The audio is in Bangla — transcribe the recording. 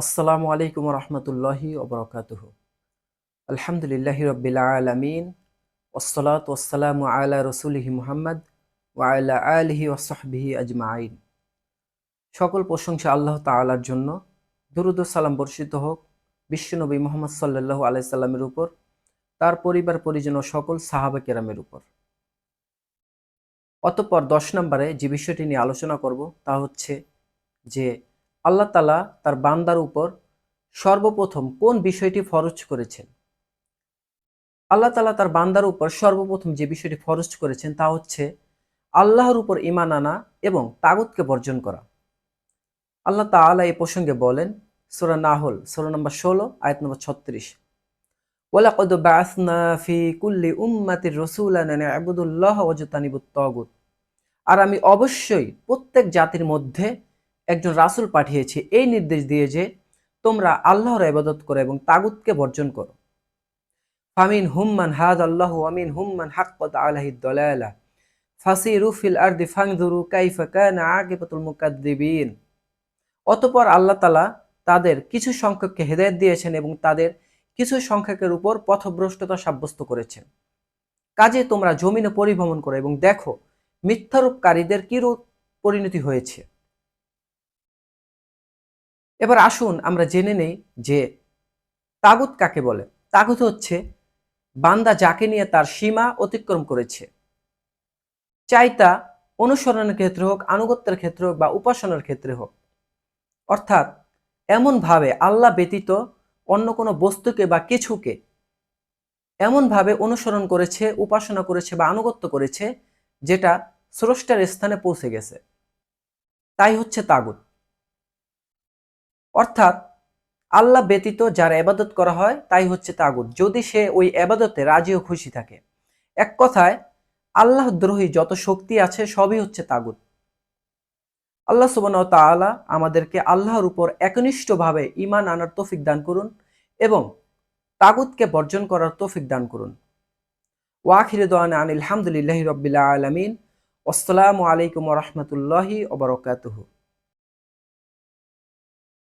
আসসালামু আলাইকুম রহমতুল্লাহি ওবরাকাতুহু। আলহামদুলিল্লাহি রব্বিল আলামিন, ওয়াসসালাতু ওয়াসসালামু আলা রসুলিহি মুহাম্মদ ওয়া আলা আলিহি ওয়াসহবিহি আজমাইন। সকল প্রশংসা আল্লাহ তাআলার জন্য। দুরূদ ও সালাম বর্ষিত হোক বিশ্বনবী মুহাম্মদ সাল্লাল্লাহু আলাইহি সাল্লামের উপর, তার পরিবার পরিজন ও সকল সাহাবা কেরামের উপর। অতঃপর 10 নম্বরে যে বিষয়টি নিয়ে আলোচনা করব তা হচ্ছে যে আল্লাহ তাআলা তার বান্দার উপর সর্বপ্রথম কোন বিষয়টি ফরজ করেছেন। আল্লাহ তাআলা তার বান্দার উপর সর্বপ্রথম যে বিষয়টি ফরজ করেছেন তা হচ্ছে আল্লাহর উপর ঈমান আনা এবং তাগুতকে বর্জন করা। আল্লাহ তাআলা এই প্রসঙ্গে বলেন সূরা নাহল সূরা নম্বর 16 আয়াত নম্বর 36, ওয়ালাকাদ বাআসনা ফি কুল্লি উম্মাতির রাসূলান আন ইবুদুল্লাহ ওয়াজতানিবুত তাগুত। আর আমি অবশ্যই প্রত্যেক জাতির মধ্যে একজন রাসূল পাঠিয়েছি এই নির্দেশ দিয়ে যে তোমরা আল্লাহর ইবাদত করো এবং তাগুতকে বর্জন করো। ফামিন হুম্মান হাদাল্লাহু ওয়া মিন হুম্মান হাক্কাত আলাইহিদ দালালা ফাসিরু ফিল আরদি ফানজুরু কাইফা কানা আকিবাতুল মুকাদ্দিবিন। অতঃপর আল্লাহ তাআলা তাদের কিছু সংখ্যককে হেদায়েত দিয়েছেন এবং তাদের কিছু সংখ্যকের উপর পথভ্রষ্টতা সাব্যস্ত করেছেন। কাজে তোমরা জমিনে পরিভ্রমণ করো এবং দেখো মিথ্যারূপকারীদের কিরূপ পরিণতি হয়েছে। এবার আসুন আমরা জেনে নেই যে তাগুত কাকে বলে। তাগুত হচ্ছে বান্দা যাকে নিয়ে তার সীমা অতিক্রম করেছে, চাই তা অনুসরণের ক্ষেত্রে হোক, আনুগত্যের ক্ষেত্রে হোক বা উপাসনার ক্ষেত্রে হোক। অর্থাৎ এমনভাবে আল্লাহ ব্যতীত অন্য কোনো বস্তুকে বা কিছুকে এমনভাবে অনুসরণ করেছে, উপাসনা করেছে বা আনুগত্য করেছে যেটা স্রষ্টার স্থানে পৌঁছে গেছে, তাই হচ্ছে তাগুত। অর্থাৎ আল্লাহ ব্যতীত যার ইবাদত করা হয় তাই হচ্ছে তাগুত, যদি সে ওই ইবাদতে রাজি ও খুশি থাকে। এক কথায় আল্লাহ দ্রোহী যত শক্তি আছে সবই হচ্ছে তাগুত। আল্লাহ সুবহানাহু ওয়া তাআলা আমাদেরকে আল্লাহর উপর একনিষ্ঠভাবে ঈমান আনার তৌফিক দান করুন এবং তাগুতকে বর্জন করার তৌফিক দান করুন। ওয়া আখিরু দাওয়ানা আনিল হামদুলিল্লাহি রাব্বিল আলামিন। আসসালামু আলাইকুম ওয়া রাহমাতুল্লাহি ওয়া বারাকাতুহু।